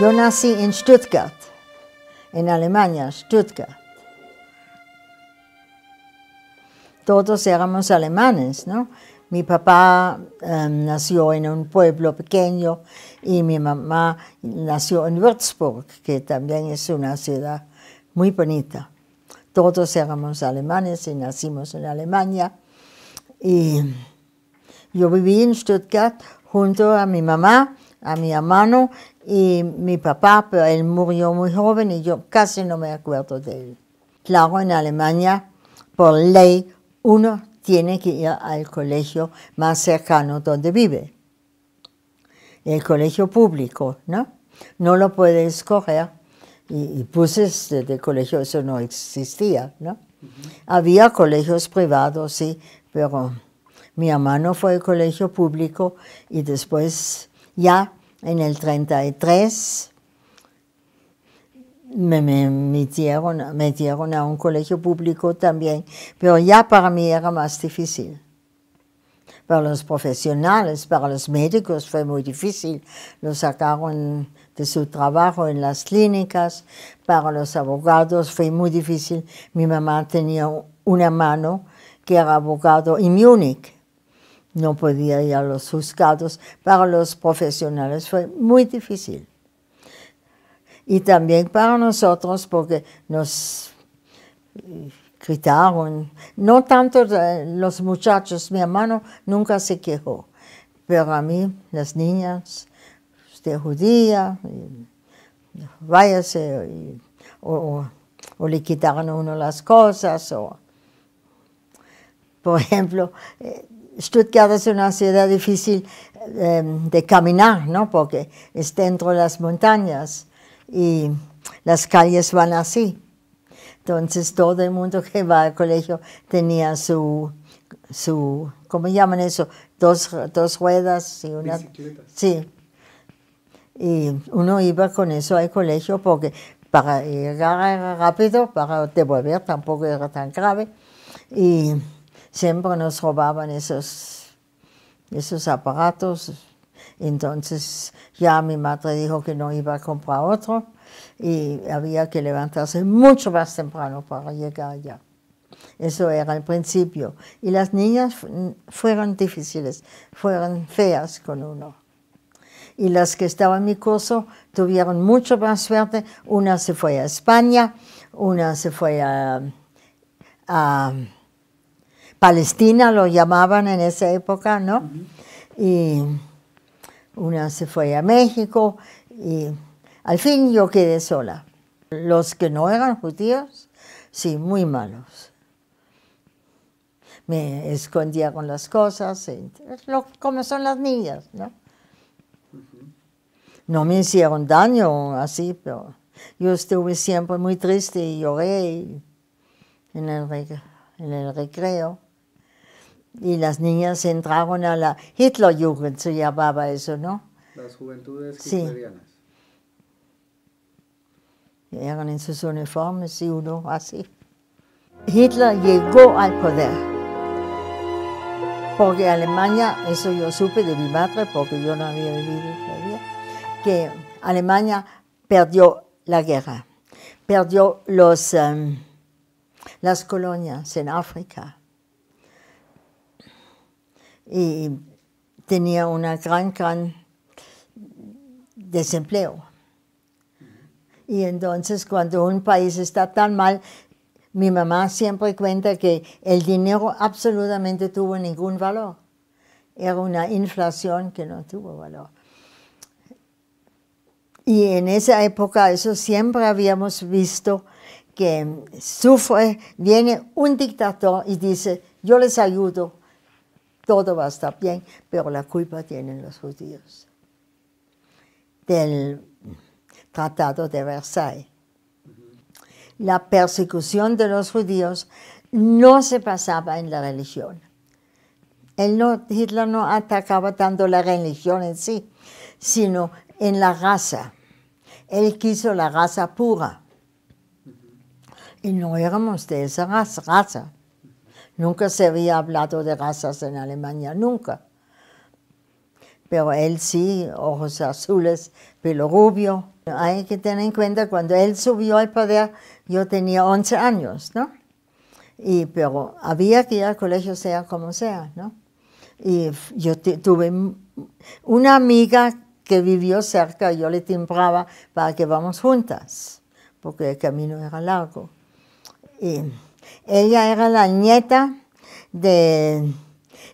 Yo nací en Stuttgart, en Alemania, Stuttgart. Todos éramos alemanes, ¿no? Mi papá nació en un pueblo pequeño y mi mamá nació en Würzburg, que también es una ciudad muy bonita. Todos éramos alemanes y nacimos en Alemania. Y yo viví en Stuttgart junto a mi mamá, a mi hermano y mi papá, pero él murió muy joven y yo casi no me acuerdo de él. Claro, en Alemania, por ley, uno tiene que ir al colegio más cercano donde vive. El colegio público, ¿no? No lo puede escoger. Y buses de colegio, eso no existía, ¿no? Había colegios privados, sí, pero mi hermano fue al colegio público y después ya en el 33 me metieron a un colegio público también, pero ya para mí era más difícil. Para los profesionales, para los médicos fue muy difícil. Los sacaron de su trabajo en las clínicas. Para los abogados fue muy difícil. Mi mamá tenía un hermano que era abogado en Múnich. No podía ir a los juzgados. Para los profesionales fue muy difícil. Y también para nosotros, porque nos gritaron. No tanto los muchachos, mi hermano nunca se quejó, pero a mí, las niñas, usted judía, váyase, o le quitaron a uno las cosas. Por ejemplo, Stuttgart es una ciudad difícil de caminar, ¿no? Porque es dentro de las montañas y las calles van así. Entonces todo el mundo que va al colegio tenía su ¿cómo llaman eso? Dos ruedas y una... Bicicletas. Sí. Y uno iba con eso al colegio porque para llegar era rápido, para devolver tampoco era tan grave. Y siempre nos robaban esos aparatos. Entonces ya mi madre dijo que no iba a comprar otro y había que levantarse mucho más temprano para llegar allá. Eso era el principio. Y las niñas fueron difíciles, fueron feas con uno. Y las que estaban en mi curso tuvieron mucho más suerte. Una se fue a España, una se fue a Palestina, lo llamaban en esa época, ¿no? Y una se fue a México y al fin yo quedé sola. Los que no eran judíos, sí, muy malos. Me escondía con las cosas, como son las niñas, ¿no? No me hicieron daño así, pero yo estuve siempre muy triste y lloré en el recreo. Y las niñas entraron a la Hitlerjugend, se llamaba eso, ¿no? Las juventudes Sí. hitlerianas. Eran en sus uniformes y uno así. Hitler llegó al poder. Porque Alemania, eso yo supe de mi madre, porque yo no había vivido todavía, que Alemania perdió la guerra, perdió las colonias en África. Y tenía una gran desempleo. Y entonces cuando un país está tan mal, mi mamá siempre cuenta que el dinero absolutamente tuvo ningún valor. Era una inflación que no tuvo valor. Y en esa época, eso siempre habíamos visto que viene un dictador y dice, yo les ayudo, todo va a estar bien, pero la culpa tienen los judíos. Del Tratado de Versalles. La persecución de los judíos no se basaba en la religión. Hitler no atacaba tanto la religión en sí, sino en la raza. Él quiso la raza pura. Y no éramos de esa raza. Nunca se había hablado de razas en Alemania, nunca. Pero él sí, ojos azules, pelo rubio, Hay que tener en cuenta, cuando él subió al poder, yo tenía 11 años, ¿no? Pero había que ir al colegio sea como sea, ¿no? Y yo tuve una amiga que vivió cerca, yo le timbraba para que vamos juntas, porque el camino era largo. Y ella era la nieta del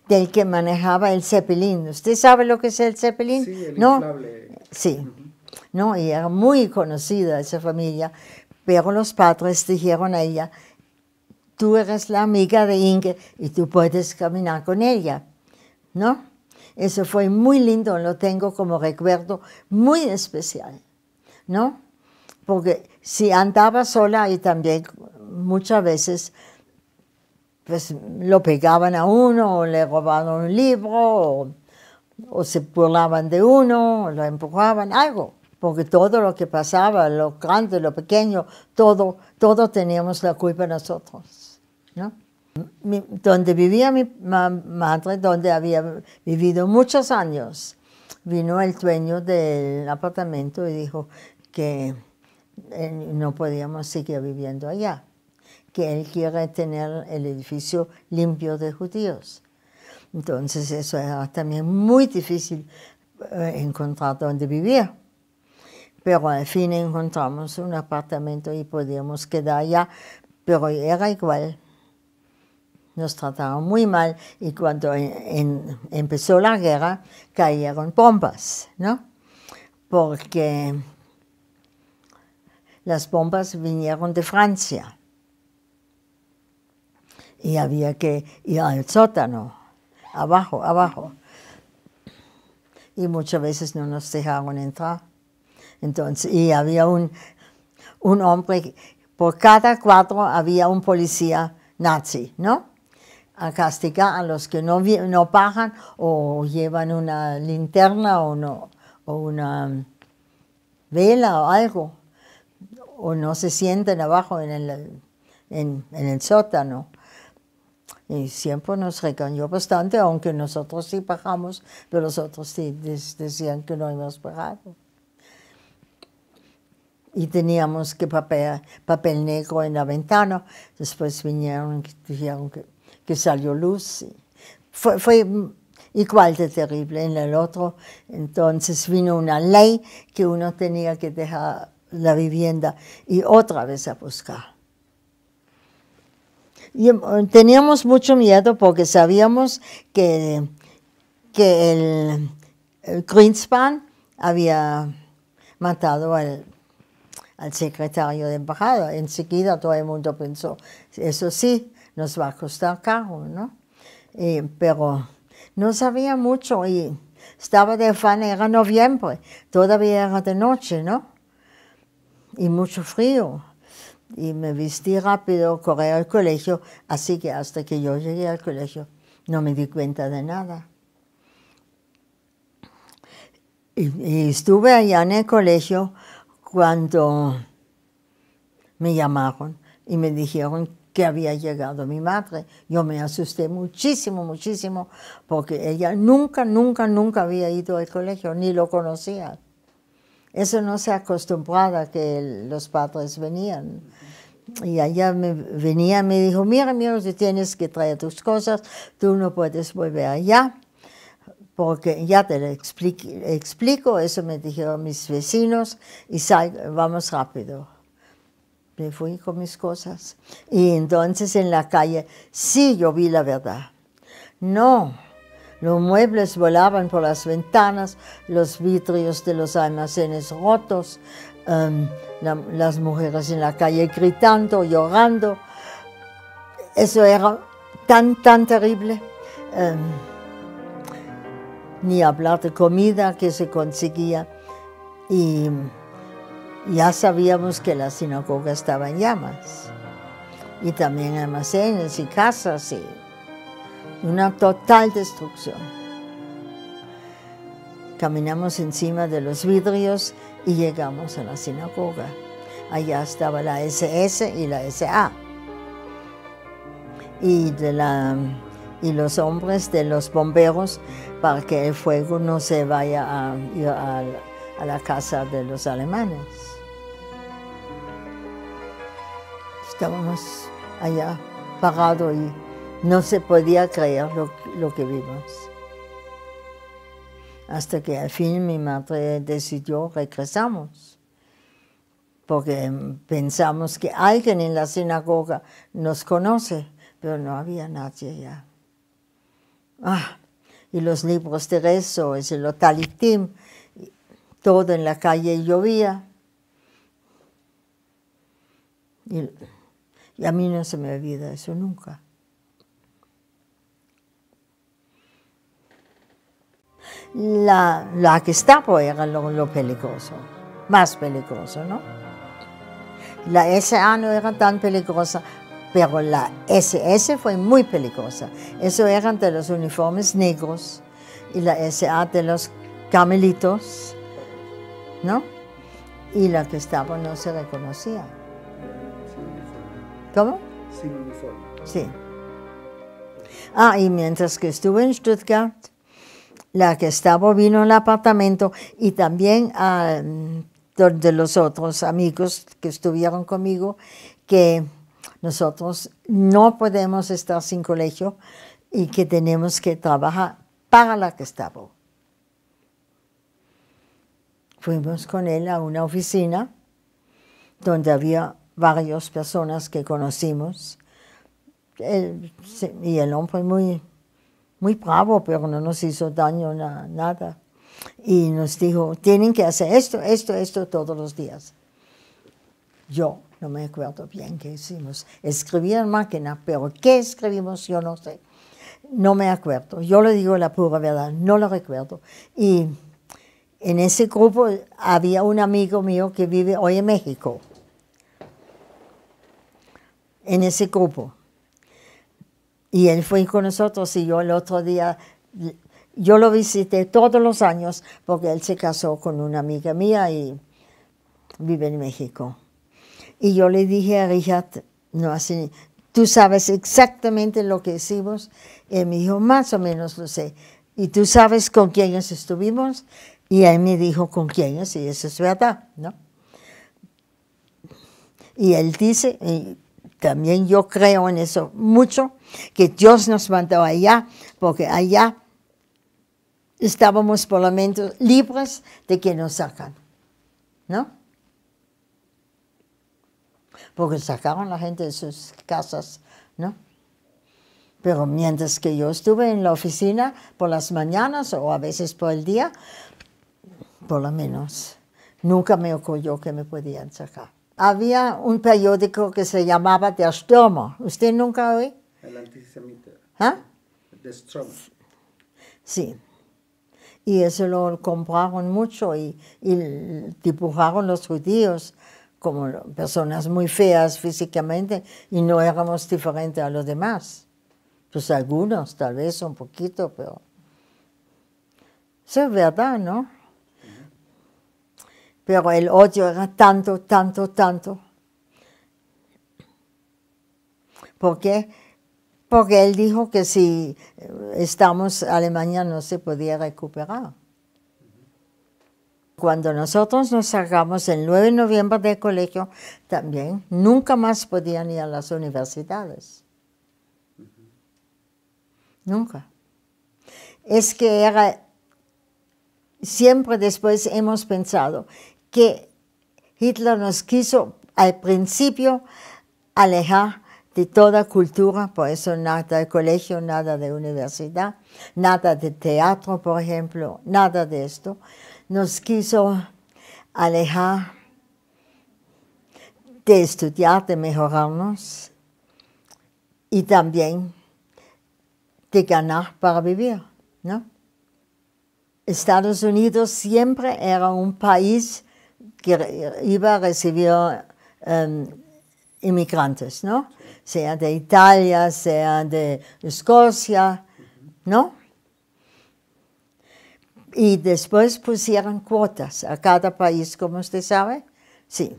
que manejaba el Zeppelin. ¿Usted sabe lo que es el Zeppelin? Sí, el ¿No? inflable. Sí. ¿No? Y era muy conocida esa familia, pero los padres dijeron a ella: tú eres la amiga de Inge y tú puedes caminar con ella, ¿no? Eso fue muy lindo, lo tengo como recuerdo muy especial, ¿no? Porque si andaba sola, y también muchas veces pues lo pegaban a uno, o le robaban un libro, o se burlaban de uno, o lo empujaban, algo. Porque todo lo que pasaba, lo grande, lo pequeño, todo teníamos la culpa nosotros, ¿no? Donde vivía mi madre, donde había vivido muchos años, vino el dueño del apartamento y dijo que no podíamos seguir viviendo allá, que él quiere tener el edificio limpio de judíos. Entonces eso era también muy difícil encontrar donde vivir. Pero al fin encontramos un apartamento y podíamos quedar allá, pero era igual. Nos trataron muy mal, y cuando empezó la guerra cayeron bombas, ¿no? Porque las bombas vinieron de Francia y había que ir al sótano, abajo. Y muchas veces no nos dejaron entrar. Entonces, y había un hombre, por cada cuadro había un policía nazi, ¿no? A castigar a los que no bajan o llevan una linterna o una vela o algo, o no se sienten abajo en el sótano. Y siempre nos regañó bastante, aunque nosotros sí bajamos, pero los otros sí decían que no hemos bajado. Y teníamos que papel negro en la ventana. Después vinieron y dijeron que salió luz. Fue igual de terrible en el otro. Entonces vino una ley que uno tenía que dejar la vivienda y otra vez a buscar. Y teníamos mucho miedo porque sabíamos que el Greenspan había matado al secretario de embajada. Enseguida todo el mundo pensó, eso sí, nos va a costar caro, ¿no? Pero no sabía mucho y estaba de afán, era noviembre, todavía era de noche, ¿no? Y mucho frío. Y me vestí rápido, corrí al colegio, así que hasta que yo llegué al colegio no me di cuenta de nada. Y estuve allá en el colegio cuando me llamaron y me dijeron que había llegado mi madre. Yo me asusté muchísimo, muchísimo, porque ella nunca había ido al colegio, ni lo conocía. Eso no se acostumbraba que los padres venían. Y ella venía y me dijo, mira, tú tienes que traer tus cosas, tú no puedes volver allá, porque ya te lo explico, eso me dijeron mis vecinos, y vamos rápido. Me fui con mis cosas. Y entonces en la calle, sí, yo vi la verdad. No, los muebles volaban por las ventanas, los vidrios de los almacenes rotos, las mujeres en la calle gritando, llorando. Eso era tan terrible. Ni hablar de comida que se conseguía. Y ya sabíamos que la sinagoga estaba en llamas. Y también almacenes y casas, y una total destrucción. Caminamos encima de los vidrios y llegamos a la sinagoga. Allá estaba la SS y la SA. Y los hombres de los bomberos para que el fuego no se vaya a a la casa de los alemanes. Estábamos allá parados y no se podía creer lo que vimos. Hasta que al fin mi madre decidió regresamos, porque pensamos que alguien en la sinagoga nos conoce, pero no había nadie ya. Y los libros de rezo, los talitim, todo en la calle llovía. Y a mí no se me olvida eso nunca. La Gestapo era lo peligroso, más peligroso, ¿no? La SA no era tan peligrosa, pero la SS fue muy peligrosa. Eso eran de los uniformes negros y la SA de los carmelitos, ¿no? Y la Gestapo no se reconocía. Sin uniforme. ¿Cómo? Sin uniforme. Sí. Y mientras que estuve en Stuttgart, la Gestapo vino al apartamento y también de los otros amigos que estuvieron conmigo, que nosotros no podemos estar sin colegio y que tenemos que trabajar para la Gestapo. Fuimos con él a una oficina donde había varias personas que conocimos. Y el hombre muy bravo, pero no nos hizo daño nada. Y nos dijo, tienen que hacer esto todos los días. Yo no me acuerdo bien qué hicimos. Escribí en máquina, pero qué escribimos yo no sé. No me acuerdo. Yo le digo la pura verdad, no lo recuerdo. Y en ese grupo había un amigo mío que vive hoy en México. En ese grupo. Y él fue con nosotros y yo el otro día, yo lo visité todos los años porque él se casó con una amiga mía y vive en México. Y yo le dije a Richard, no, así, ¿tú sabes exactamente lo que hicimos? Y él me dijo, más o menos lo sé. ¿Y tú sabes con quiénes estuvimos? Y él me dijo con quiénes, y eso es verdad, ¿no? Y él dice, y también yo creo en eso mucho, que Dios nos mandó allá, porque allá estábamos por lo menos libres de que nos sacan, ¿no? Porque sacaron a la gente de sus casas, ¿no? Pero mientras que yo estuve en la oficina por las mañanas o a veces por el día, por lo menos, nunca me ocurrió que me podían sacar. Había un periódico que se llamaba Der Stürmer. ¿Usted nunca oí? El antisemita. ¿Ah? Der Stürmer. Sí. Y eso lo compraron mucho y dibujaron los judíos como personas muy feas físicamente y no éramos diferentes a los demás. Pues algunos, tal vez un poquito, pero eso es verdad, ¿no? Pero el odio era tanto. ¿Por qué? Porque él dijo que si estamos en Alemania no se podía recuperar. Cuando nosotros nos sacamos el 9 de noviembre del colegio, también nunca más podían ir a las universidades. Nunca. Es que era, siempre después hemos pensado que Hitler nos quiso al principio alejar de toda cultura, por eso nada de colegio, nada de universidad, nada de teatro, por ejemplo, nada de esto. Nos quiso alejar de estudiar, de mejorarnos y también de ganar para vivir, ¿no? Estados Unidos siempre era un país que iba a recibir inmigrantes, ¿no? Sea de Italia, sea de Escocia, ¿no? Y después pusieron cuotas a cada país, como usted sabe. Sí.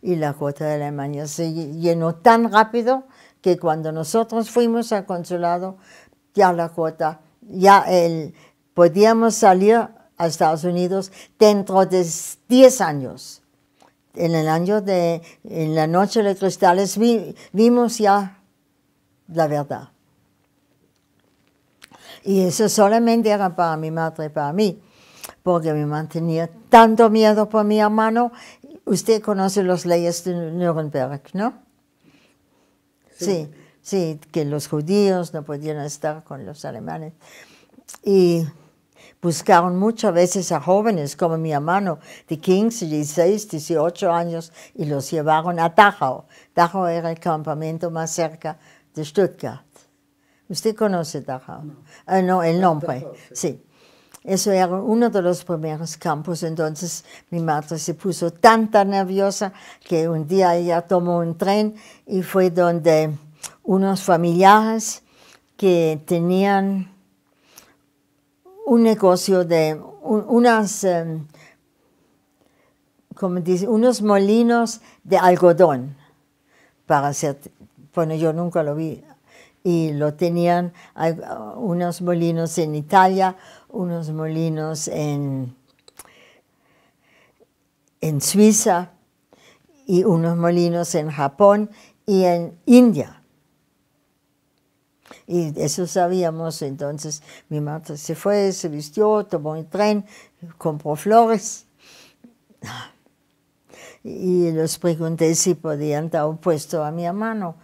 Y la cuota de Alemania se llenó tan rápido que cuando nosotros fuimos al consulado, ya la cuota, podíamos salir a Estados Unidos dentro de 10 años. En la noche de cristales vimos ya la verdad. Y eso solamente era para mi madre y para mí, porque mi mamá tenía tanto miedo por mi hermano. Usted conoce las leyes de Nuremberg, ¿no? Sí, sí, que los judíos no podían estar con los alemanes. Y buscaron muchas veces a jóvenes como mi hermano de 15, 16, 18 años y los llevaron a Dachau. Dachau era el campamento más cerca de Stuttgart. ¿Usted conoce Dachau? No, no, el nombre, Dachau, sí. Eso era uno de los primeros campos. Entonces mi madre se puso tan nerviosa que un día ella tomó un tren y fue donde unos familiares que tenían un negocio de como dice, unos molinos de algodón para hacer, bueno, yo nunca lo vi, y lo tenían unos molinos en Italia, unos molinos en Suiza y unos molinos en Japón y en India. Y eso sabíamos. Entonces mi madre se fue, se vistió, tomó el tren, compró flores. Y les pregunté si podían dar un puesto a mi hermano.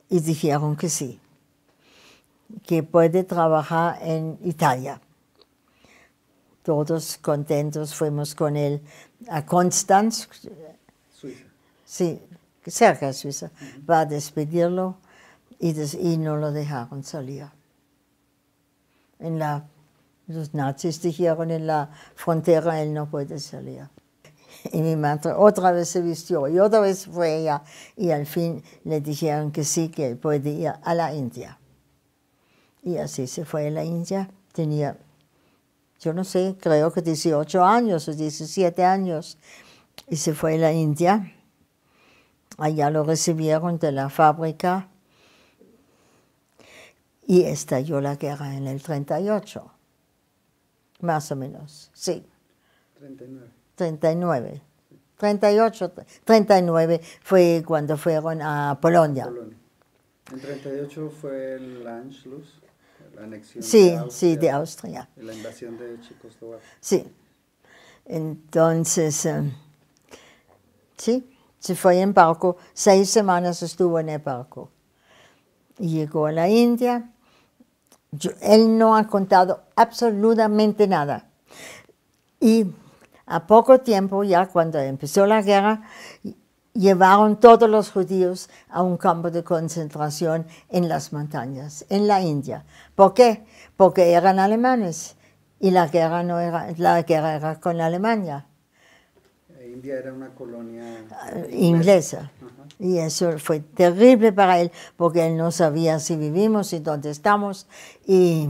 Y dijeron que sí, que puede trabajar en Italia. Todos contentos fuimos con él a Konstanz, Suiza. sí, cerca de Suiza, para despedirlo. Y no lo dejaron salir. Los nazis dijeron en la frontera, él no puede salir. Y mi madre otra vez se vistió y otra vez fue ella. Y al fin le dijeron que sí, que él puede ir a la India. Y así se fue a la India. Tenía, yo no sé, creo que 18 años o 17 años. Y se fue a la India. Allá lo recibieron de la fábrica. Y estalló la guerra en el 38, más o menos, sí. 39. 39. 38, 39 fue cuando fueron a Polonia. Polonia. En 38 fue el Anschluss, la anexión Sí, de Austria. sí, de Austria. La invasión de Checoslovaquia. Sí. Entonces, sí, se fue en barco. 6 semanas estuvo en el barco. Y llegó a la India. Él no ha contado absolutamente nada. Y a poco tiempo, ya cuando empezó la guerra, llevaron todos los judíos a un campo de concentración en las montañas, en la India. ¿Por qué? Porque eran alemanes y la guerra era con Alemania. India era una colonia inglesa. Y eso fue terrible para él, porque él no sabía si vivimos y dónde estamos, y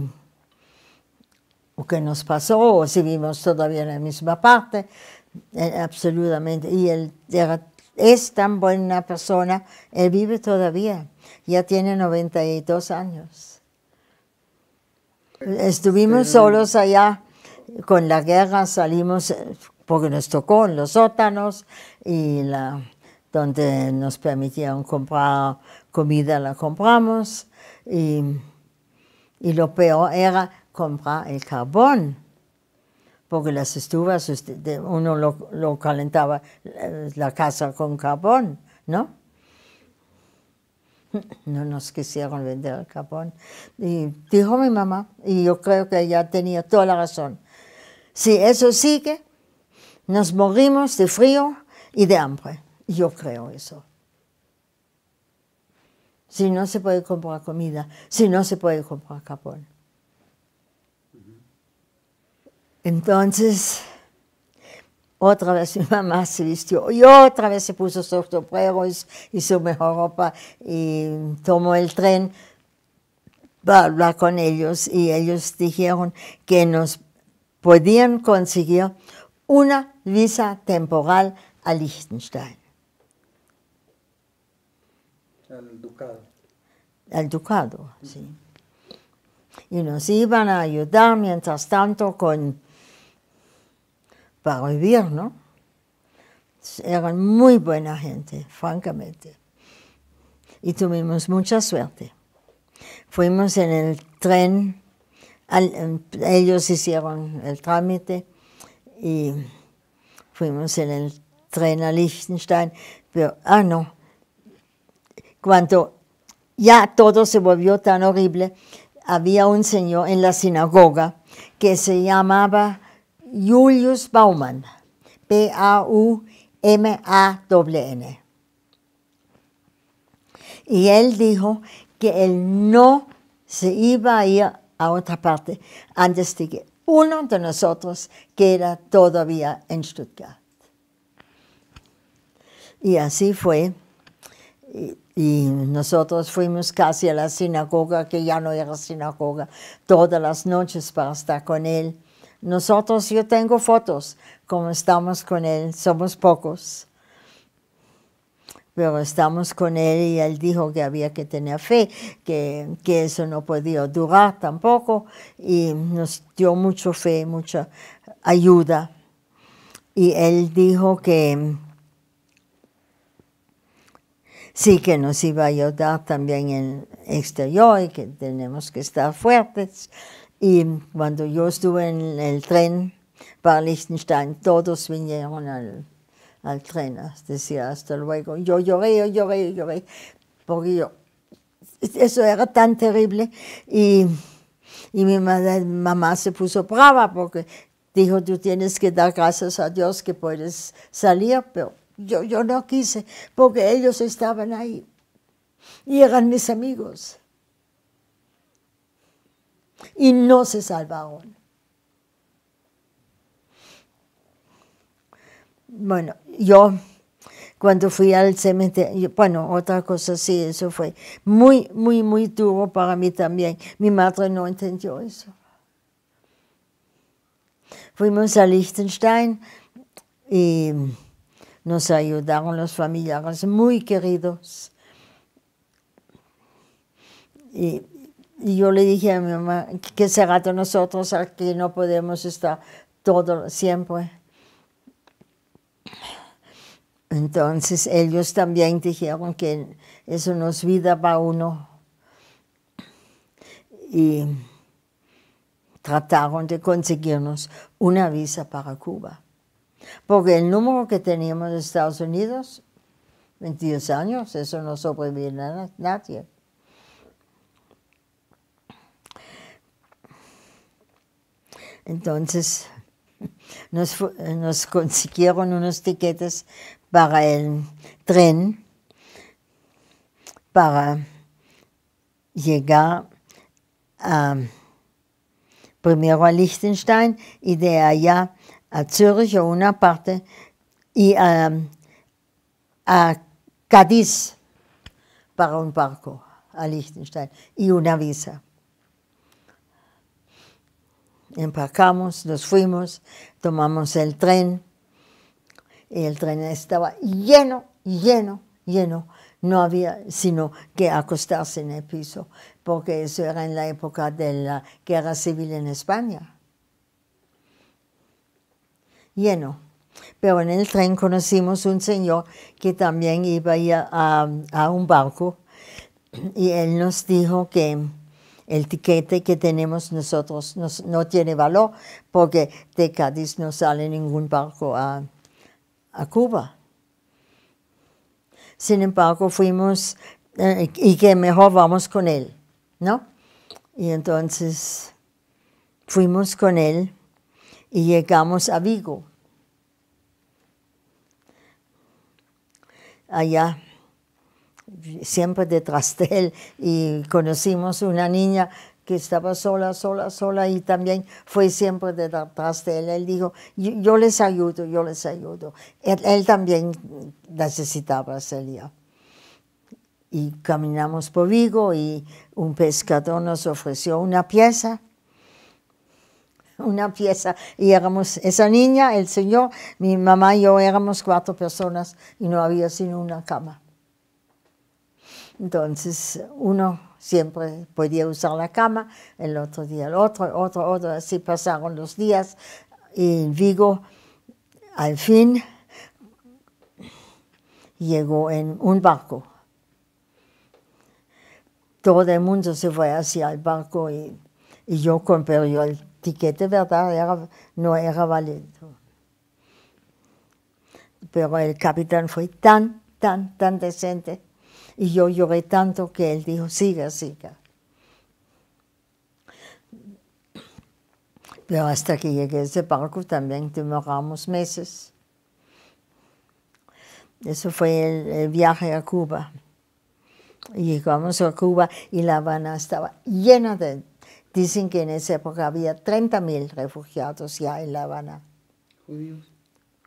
o qué nos pasó, o si vivimos todavía en la misma parte, absolutamente. Y él es tan buena persona, él vive todavía, ya tiene 92 años. Estuvimos solos allá, con la guerra salimos, porque nos tocó en los sótanos, y donde nos permitían comprar comida, la compramos, y lo peor era comprar el carbón, porque las estufas, uno lo calentaba la casa con carbón, ¿no? No nos quisieron vender el carbón. Y dijo mi mamá, y yo creo que ella tenía toda la razón, si eso sigue, nos morimos de frío y de hambre. Yo creo eso. Si no se puede comprar comida, si no se puede comprar carbón. Entonces, otra vez mi mamá se vistió y otra vez se puso sus sombreros y su mejor ropa y tomó el tren para hablar con ellos, y ellos dijeron que nos podían conseguir una visa temporal a Liechtenstein. al ducado. Al ducado, sí. Y nos iban a ayudar mientras tanto con para vivir, ¿no? Eran muy buena gente, francamente. Y tuvimos mucha suerte. Fuimos en el tren, ellos hicieron el trámite y fuimos en el tren a Liechtenstein, pero, no, cuando ya todo se volvió tan horrible, había un señor en la sinagoga que se llamaba Julius Baumann, Baumann. Y él dijo que él no se iba a ir a otra parte antes de que uno de nosotros queda todavía en Stuttgart. Y así fue. Y nosotros fuimos casi a la sinagoga, que ya no era sinagoga, todas las noches para estar con él. Nosotros, yo tengo fotos, como estamos con él, somos pocos. Pero estamos con él y él dijo que había que tener fe, que eso no podía durar tampoco, y nos dio mucha fe, mucha ayuda. Y él dijo que sí, que nos iba a ayudar también en el exterior y que tenemos que estar fuertes. Y cuando yo estuve en el tren para Liechtenstein, todos vinieron al tren, decía hasta luego. Yo lloré, porque eso era tan terrible. Y mi mamá se puso brava porque dijo, tú tienes que dar gracias a Dios que puedes salir, pero yo no quise, porque ellos estaban ahí y eran mis amigos. Y no se salvaron. Bueno, yo cuando fui al cementerio, bueno, otra cosa sí, eso fue muy, muy, muy duro para mí también. Mi madre no entendió eso. Fuimos a Liechtenstein y nos ayudaron los familiares muy queridos. Y yo le dije a mi mamá, ¿qué será de nosotros aquí? No podemos estar todo siempre. Entonces ellos también dijeron que eso no es vida para uno. Y trataron de conseguirnos una visa para Cuba. Porque el número que teníamos de Estados Unidos, 22 años, eso no sobrevive a nadie. Entonces nos consiguieron unos tiquetes para el tren para llegar primero a Liechtenstein y de allá a Zürich o una parte y a Cádiz para un barco a Liechtenstein y una visa. Empacamos, nos fuimos, tomamos el tren y el tren estaba lleno. No había sino que acostarse en el piso, porque eso era en la época de la guerra civil en España. Lleno. Pero en el tren conocimos un señor que también iba a ir a un barco y él nos dijo que el tiquete que tenemos nosotros no tiene valor porque de Cádiz no sale ningún barco a Cuba. Sin embargo, fuimos y que mejor vamos con él, ¿no? Y entonces fuimos con él y llegamos a Vigo. Allá, siempre detrás de él, y conocimos una niña que estaba sola, y también fue siempre detrás de él. Él dijo, yo les ayudo. Él también necesitaba salir. Y caminamos por Vigo y un pescador nos ofreció una pieza, y éramos esa niña, el señor, mi mamá y yo éramos 4 personas y no había sino una cama. Entonces uno siempre podía usar la cama, el otro día el otro, así pasaron los días. Y en Vigo Al fin llegó en un barco. Todo el mundo se fue hacia el barco y yo compré el tiquete, ¿verdad? No era válido. Pero el capitán fue tan decente y yo lloré tanto que él dijo, siga. Pero hasta que llegué a ese barco también demoramos meses. Eso fue el viaje a Cuba. Y llegamos a Cuba y La Habana estaba llena de... Dicen que en esa época había 30,000 refugiados ya en La Habana. ¿Judíos?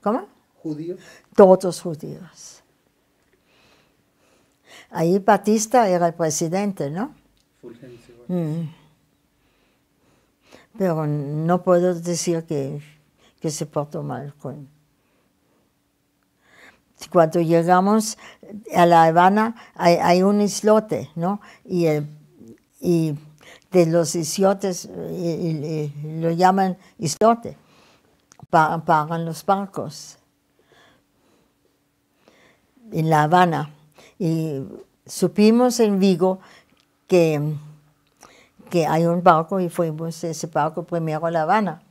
¿Cómo? ¿Judíos? Todos judíos. Ahí Batista era el presidente, ¿no? Fulgencio. Pero no puedo decir que se portó mal con... Cuando llegamos a La Habana hay un islote, ¿no? Y de los islotes lo llaman islote, paran los barcos en La Habana. Y supimos en Vigo que hay un barco y fuimos ese barco primero a La Habana,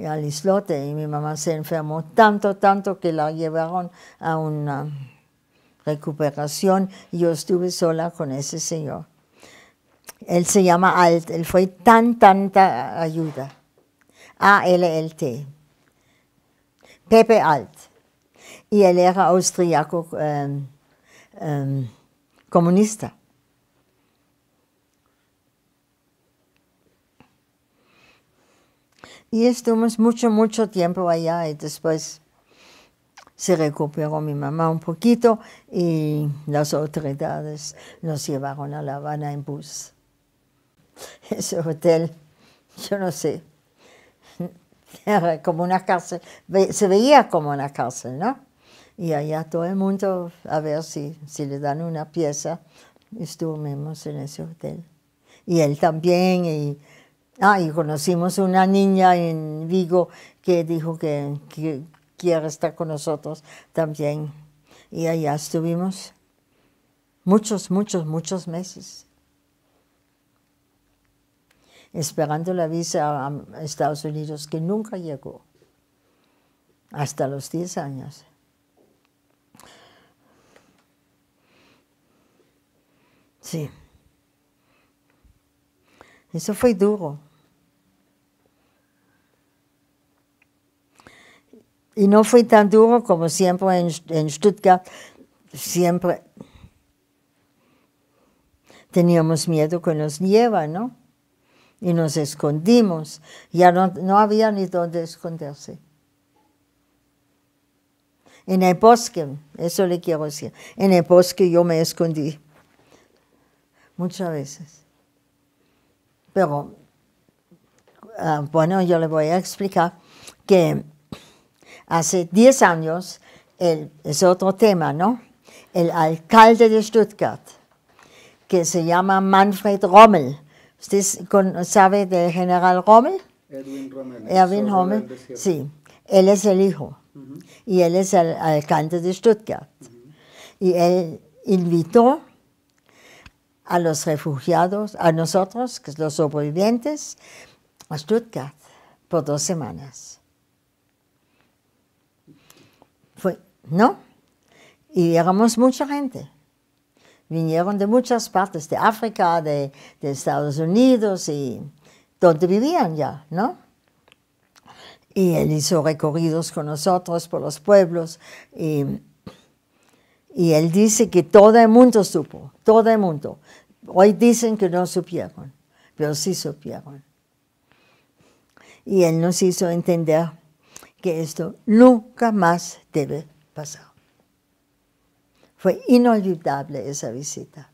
al islote, y mi mamá se enfermó tanto que la llevaron a una recuperación y yo estuve sola con ese señor. Él se llama Alt, él fue tanta ayuda. A-L-L-T. Pepe Alt. Y él era austriaco comunista. Y estuvimos mucho tiempo allá y después se recuperó mi mamá un poquito y las autoridades nos llevaron a La Habana en bus. Ese hotel, yo no sé, era como una cárcel, se veía como una cárcel, ¿no? Y allá todo el mundo a ver si le dan una pieza, estuvimos en ese hotel. Y él también, y conocimos una niña en Vigo que dijo que quiere estar con nosotros también. Y allá estuvimos muchos meses. Esperando la visa a Estados Unidos, que nunca llegó. Hasta los 10 años. Sí. Eso fue duro. Y no fue tan duro como siempre en Stuttgart. Siempre teníamos miedo que nos llevan, ¿no? Y nos escondimos. Ya no había ni dónde esconderse. En el bosque, eso le quiero decir. En el bosque yo me escondí. Muchas veces. Pero, bueno, yo le voy a explicar que hace 10 años, es otro tema, ¿no? El alcalde de Stuttgart, que se llama Manfred Rommel. ¿Usted sabe del general Rommel? Erwin Rommel. Erwin Rommel, sí. Él es el hijo. Y él es el alcalde de Stuttgart. Y él invitó a los refugiados, a nosotros, que los sobrevivientes, a Stuttgart por 2 semanas. ¿No? Y éramos mucha gente. Vinieron de muchas partes, de África, de Estados Unidos, y donde vivían ya, ¿no? Y él hizo recorridos con nosotros por los pueblos, y él dice que todo el mundo supo, todo el mundo. Hoy dicen que no supieron, pero sí supieron. Y él nos hizo entender que esto nunca más debe pasar. Fue inolvidable esa visita.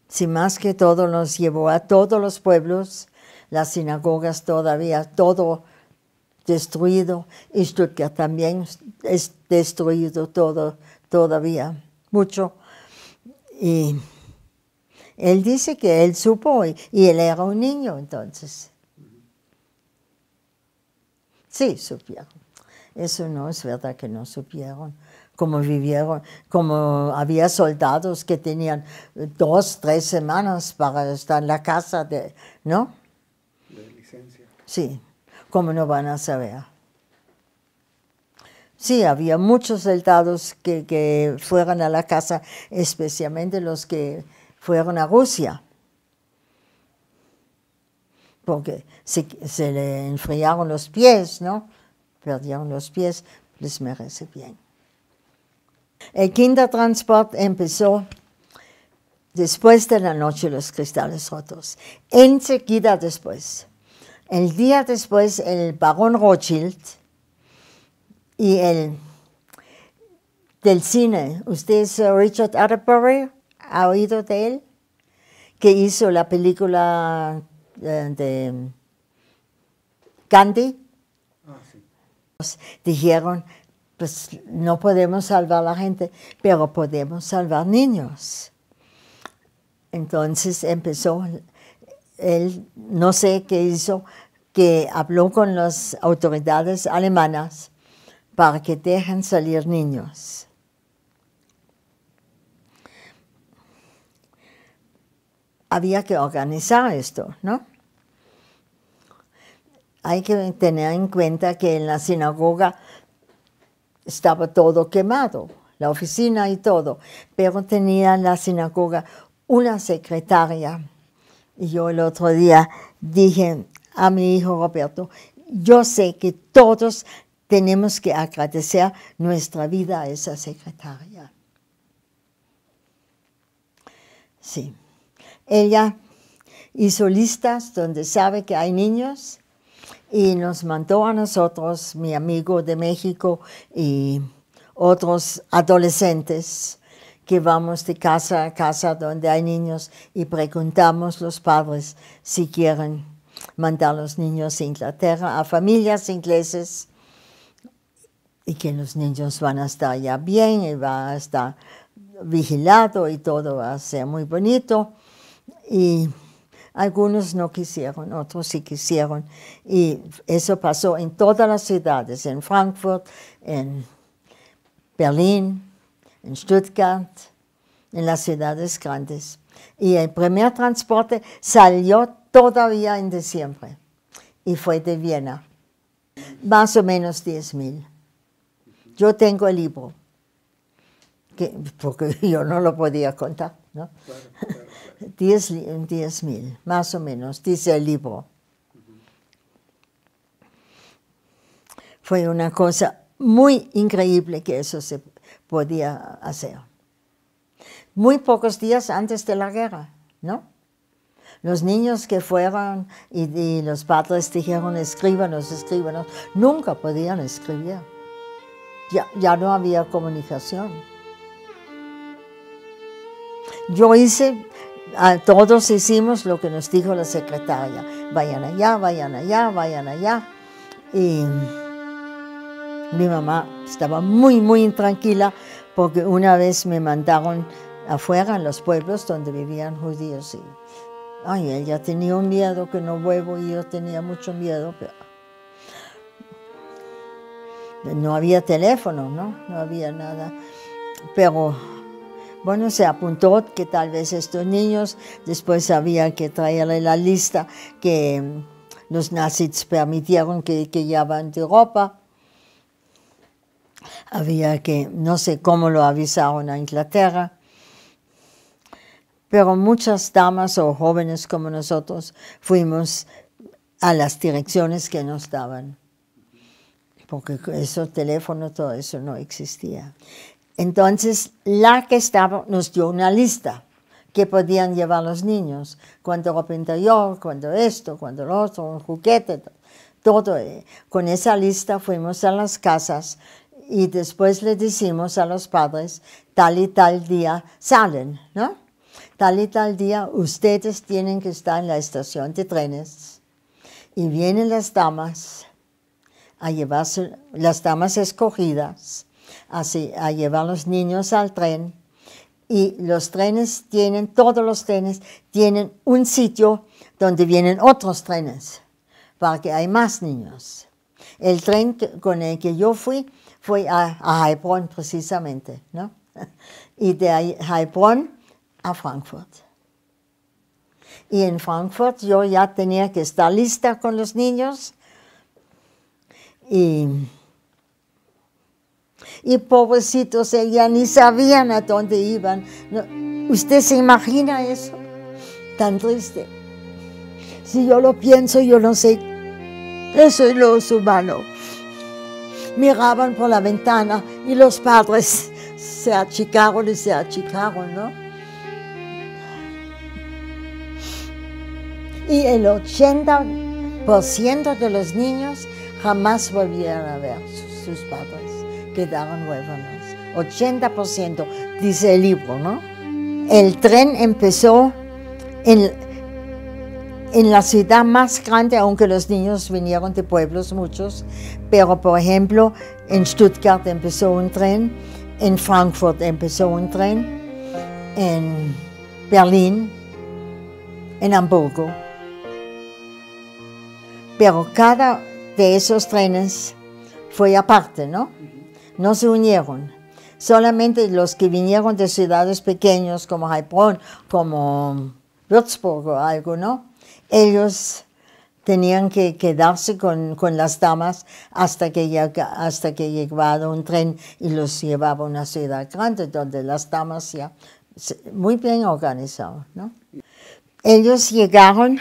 Si más que todo nos llevó a todos los pueblos, las sinagogas todavía, todo destruido, y Stuttgart también es destruido todo todavía, mucho. Y él dice que él supo, y él era un niño entonces. Sí, supieron. Eso no es verdad que no supieron cómo vivieron, como había soldados que tenían 2, 3 semanas para estar en la casa, ¿no? De licencia. Sí, ¿cómo no van a saber? Sí, había muchos soldados que fueron a la casa, especialmente los que fueron a Rusia, porque se le enfriaron los pies, ¿no? Perdieron los pies, les merece bien. El Kindertransport empezó después de la noche de los cristales rotos, enseguida después. El día después, el barón Rothschild y el del cine, ¿usted es Richard Attenborough? ¿Ha oído de él? Que hizo la película de Gandhi. Ah, sí. Dijeron, pues no podemos salvar a la gente, pero podemos salvar niños. Entonces empezó, él no sé qué hizo, que habló con las autoridades alemanas para que dejen salir niños. Había que organizar esto, ¿no? Hay que tener en cuenta que en la sinagoga estaba todo quemado, la oficina y todo, pero tenía en la sinagoga una secretaria. Y yo el otro día dije a mi hijo Roberto, yo sé que todos tenemos que agradecer nuestra vida a esa secretaria. Sí. Ella hizo listas donde sabe que hay niños y nos mandó a nosotros, mi amigo de México y otros adolescentes, que vamos de casa a casa donde hay niños y preguntamos a los padres si quieren mandar a los niños a Inglaterra, a familias ingleses, y que los niños van a estar ya bien y va a estar vigilado y todo va a ser muy bonito. Y algunos no quisieron, otros sí quisieron. Y eso pasó en todas las ciudades, en Frankfurt, en Berlín, en Stuttgart, en las ciudades grandes. Y el primer transporte salió todavía en diciembre y fue de Viena. Más o menos 10,000. Yo tengo el libro, porque yo no lo podía contar, ¿no? Claro. 10,000, más o menos, dice el libro. Fue una cosa muy increíble que eso se podía hacer. Muy pocos días antes de la guerra, ¿no? Los niños que fueron y los padres dijeron, escríbanos, nunca podían escribir. Ya no había comunicación. Todos hicimos lo que nos dijo la secretaria. Vayan allá, vayan allá, vayan allá. Y mi mamá estaba muy, muy intranquila porque una vez me mandaron afuera en los pueblos donde vivían judíos. Y ella tenía un miedo que no vuelvo y yo tenía mucho miedo. Pero no había teléfono, ¿no? No había nada. Pero bueno, se apuntó que tal vez estos niños, después había que traerle la lista que los nazis permitieron que llevaban de ropa. Había que, no sé cómo lo avisaron a Inglaterra, pero muchas damas o jóvenes como nosotros fuimos a las direcciones que nos daban, porque eso, teléfono, todo eso no existía. Entonces, la Gestapo nos dio una lista que podían llevar los niños, cuando ropa interior, cuando esto, cuando lo otro, un juguete, todo. Con esa lista fuimos a las casas y después le decimos a los padres, tal y tal día salen, ¿no? Tal y tal día ustedes tienen que estar en la estación de trenes y vienen las damas a llevarse, las damas escogidas, a llevar a los niños al tren, y los trenes todos los trenes tienen un sitio donde vienen otros trenes, para que hay más niños. El tren con el que yo fui fue a Heilbronn precisamente, ¿no? Y de Heilbronn a Frankfurt. Y en Frankfurt yo ya tenía que estar lista con los niños. Y pobrecitos, ya ni sabían a dónde iban. ¿Usted se imagina eso? Tan triste. Si yo lo pienso, yo no sé. Eso es lo humano. Miraban por la ventana y los padres se achicaron y se achicaron, ¿no? Y el 80% de los niños jamás volvieron a ver sus padres. Quedaron huérfanos. 80%, dice el libro, ¿no? El tren empezó en la ciudad más grande, aunque los niños vinieron de pueblos muchos, pero por ejemplo, en Stuttgart empezó un tren, en Frankfurt empezó un tren, en Berlín, en Hamburgo. Pero cada de esos trenes fue aparte, ¿no? No se unieron. Solamente los que vinieron de ciudades pequeñas como Heilbronn, como Würzburg o algo, ¿no? Ellos tenían que quedarse con las damas hasta que llegaba un tren y los llevaba a una ciudad grande donde las damas ya muy bien organizadas, ¿no? Ellos llegaron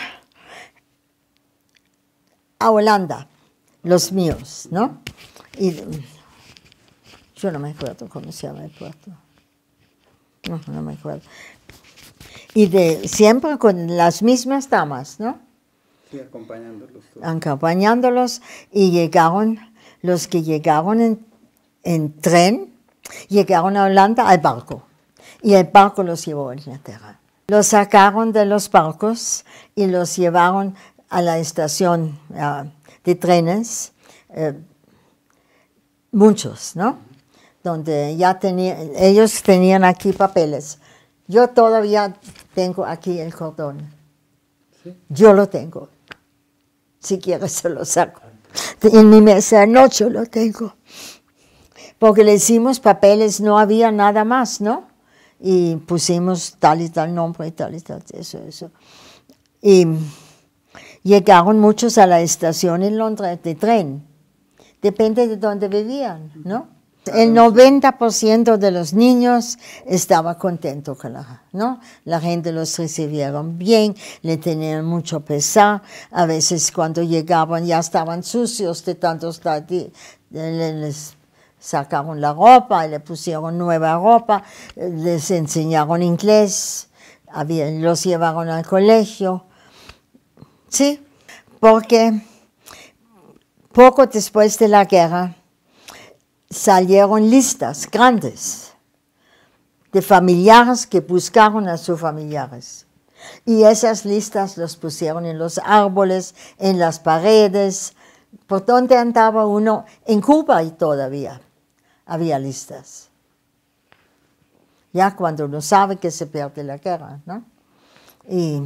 a Holanda, los míos, ¿no? Y yo no me acuerdo cómo se llama el puerto. No me acuerdo. Y siempre con las mismas damas, ¿no? Sí, acompañándolos. Acompañándolos, y llegaron, los que llegaron en tren, llegaron a Holanda al barco. Y el barco los llevó a Inglaterra. Los sacaron de los barcos y los llevaron a la estación de trenes, muchos, ¿no? Donde ya ellos tenían aquí papeles. Yo todavía tengo aquí el cordón. ¿Sí? Yo lo tengo. Si quieres se lo saco. En mi mesa de noche lo tengo. Porque le hicimos papeles, no había nada más, ¿no? Y pusimos tal y tal nombre y tal, eso. Y llegaron muchos a la estación en Londres de tren. Depende de dónde vivían, ¿no? El 90% de los niños estaba contento con la gente los recibieron bien, le tenían mucho pesar. A veces cuando llegaban ya estaban sucios de tantos les sacaron la ropa y le pusieron nueva ropa, les enseñaron inglés, los llevaron al colegio. Sí, porque poco después de la guerra salieron listas grandes de familiares que buscaron a sus familiares. Y esas listas los pusieron en los árboles, en las paredes, por donde andaba uno. En Cuba y todavía había listas. Ya cuando uno sabe que se pierde la guerra, ¿no? Y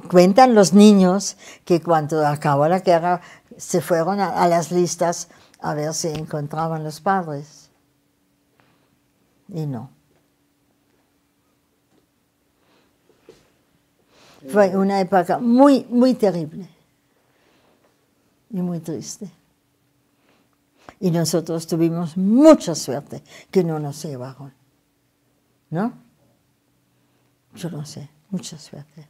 cuentan los niños que cuando acabó la guerra se fueron a las listas a ver si encontraban los padres. Y no. Fue una época muy, muy terrible y muy triste. Y nosotros tuvimos mucha suerte que no nos llevaron. ¿No? Yo no sé, mucha suerte.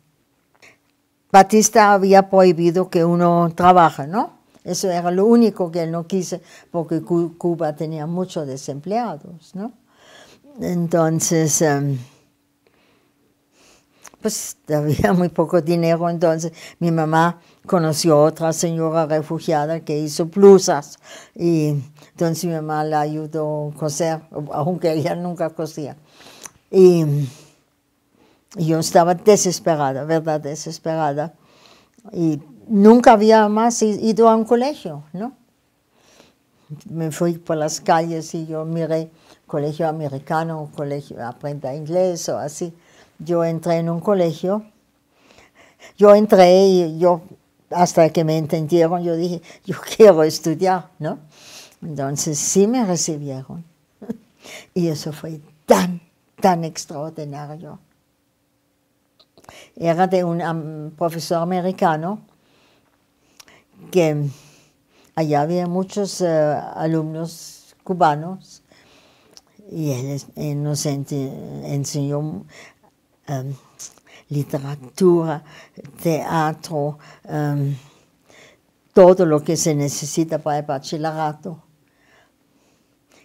Batista había prohibido que uno trabaje, ¿no? Eso era lo único que él no quiso, porque Cuba tenía muchos desempleados, ¿no? Entonces, pues había muy poco dinero, entonces mi mamá conoció a otra señora refugiada que hizo blusas, y entonces mi mamá la ayudó a coser, aunque ella nunca cosía. Y yo estaba desesperada, ¿verdad? Desesperada. Y nunca había más ido a un colegio, ¿no? Me fui por las calles y yo miré colegio americano, colegio aprenda inglés o así. Yo entré en un colegio. Yo entré y yo hasta que me entendieron, yo dije, yo quiero estudiar, ¿no? Entonces sí me recibieron. Y eso fue tan extraordinario. Era de un profesor americano que allá había muchos alumnos cubanos y él nos enseñó literatura, teatro, todo lo que se necesita para el bachillerato.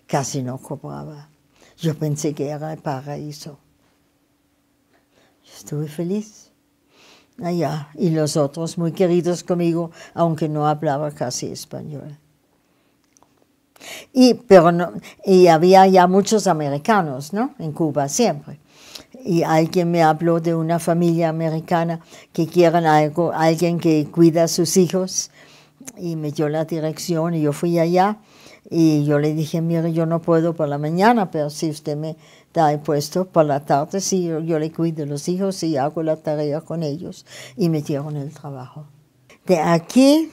Casi no cobraba. Yo pensé que era el paraíso. Estuve feliz allá. Y los otros muy queridos conmigo, aunque no hablaba casi español. Y había ya muchos americanos, ¿no? En Cuba siempre. Y alguien me habló de una familia americana que quieren alguien que cuida a sus hijos. Y me dio la dirección y yo fui allá. Y yo le dije, mire, yo no puedo por la mañana, pero si usted me da el puesto por la tarde, sí, yo le cuido a los hijos y hago la tarea con ellos. Y me dieron el trabajo. De aquí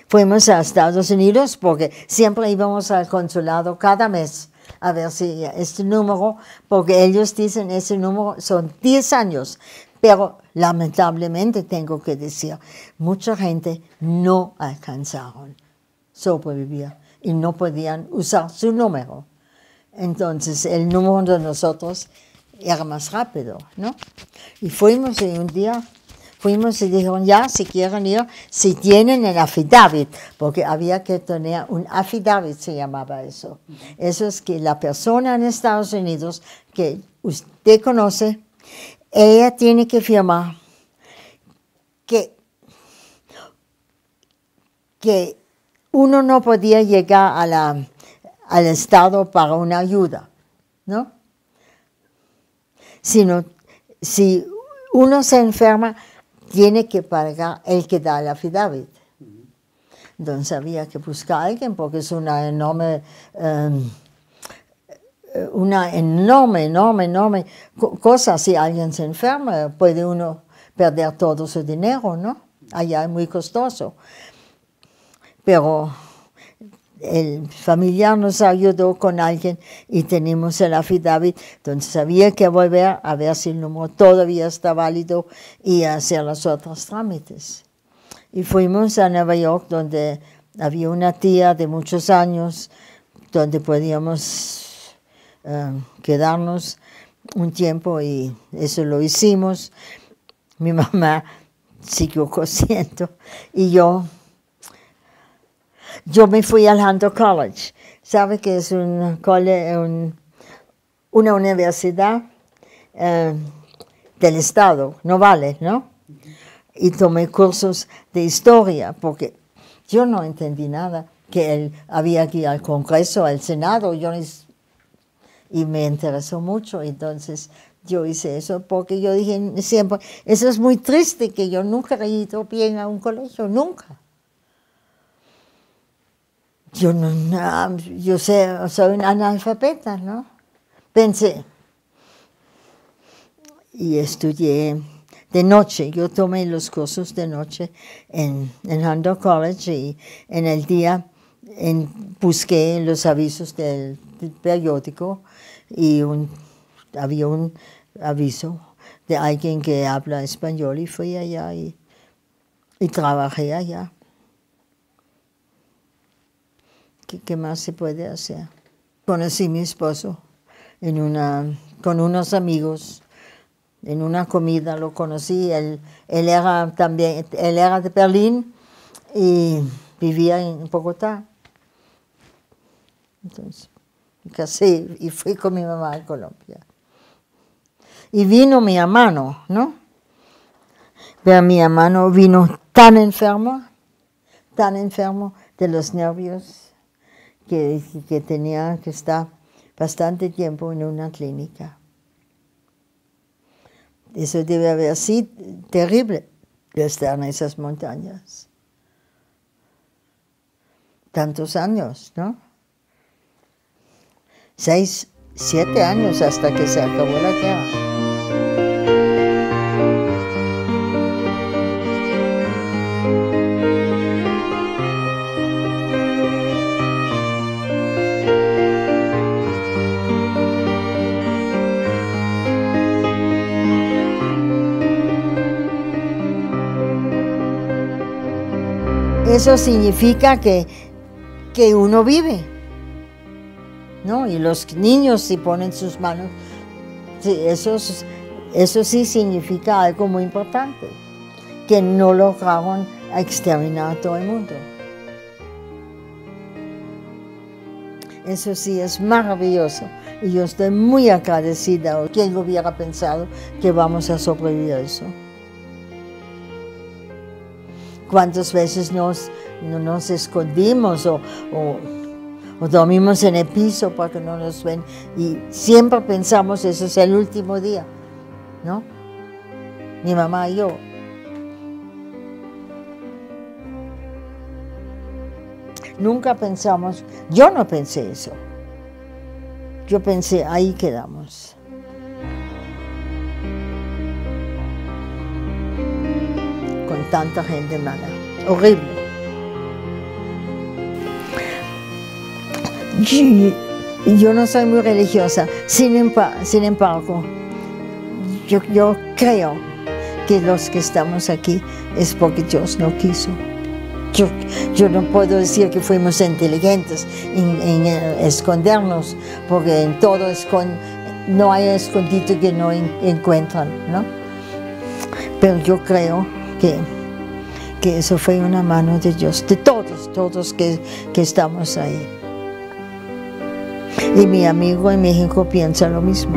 fuimos a Estados Unidos porque siempre íbamos al consulado cada mes a ver si este número, porque ellos dicen ese número son 10 años. Pero lamentablemente tengo que decir, mucha gente no alcanzaron sobrevivir y no podían usar su número. Entonces el número de nosotros era más rápido, ¿no? Y fuimos y un día fuimos y dijeron, ya, si quieren ir, si tienen el affidavit, porque había que tener un affidavit, se llamaba eso. Eso es que la persona en Estados Unidos que usted conoce, ella tiene que firmar que uno no podía llegar al Estado para una ayuda, ¿no? Sino, si uno se enferma, tiene que pagar el que da el affidavit. Entonces había que buscar a alguien porque es una enorme cosa. Si alguien se enferma, puede uno perder todo su dinero, ¿no? Allá es muy costoso. Pero el familiar nos ayudó con alguien y tenemos el affidavit, entonces había que volver a ver si el número todavía está válido y hacer los otros trámites. Y fuimos a Nueva York, donde había una tía de muchos años, donde podíamos quedarnos un tiempo y eso lo hicimos. Mi mamá siguió cosiendo y yo me fui al Hunter College. ¿Sabe que es una universidad del Estado? No vale, ¿no? Y tomé cursos de historia, porque yo no entendí nada, que él había que ir al Congreso, al Senado, y me interesó mucho. Entonces yo hice eso, porque yo dije siempre, eso es muy triste, que yo nunca he ido bien a un colegio, nunca. Yo soy una analfabeta, ¿no? Pensé, y estudié de noche. Yo tomé los cursos de noche en Hunter College y en el día busqué los avisos del periódico y había un aviso de alguien que habla español y fui allá y trabajé allá. ¿Qué más se puede hacer? Conocí a mi esposo con unos amigos, en una comida lo conocí. Él era de Berlín y vivía en Bogotá. Entonces me casé y fui con mi mamá a Colombia. Y vino mi hermano, ¿no? Pero mi hermano vino tan enfermo de los nervios, que tenía que estar bastante tiempo en una clínica. Eso debe haber sido terrible, de estar en esas montañas. Tantos años, ¿no? 6, 7 años hasta que se acabó la guerra. eso significa que uno vive, ¿no? Y los niños si ponen sus manos, sí, eso sí significa algo muy importante, que no lograron exterminar a todo el mundo. Eso sí es maravilloso y yo estoy muy agradecida. ¿Quién hubiera pensado que vamos a sobrevivir a eso? ¿Cuántas veces nos escondimos o dormimos en el piso para que no nos ven? Y siempre pensamos, ese es el último día, ¿no? Mi mamá y yo. Nunca pensamos, yo no pensé eso. Yo pensé, ahí quedamos. Con tanta gente mala. Horrible. Yo no soy muy religiosa, sin embargo, yo creo que los que estamos aquí es porque Dios no quiso. Yo no puedo decir que fuimos inteligentes en escondernos, porque en todo no hay escondite que no encuentran, ¿no? Pero yo creo que eso fue una mano de Dios, de todos que estamos ahí. Y mi amigo en México piensa lo mismo.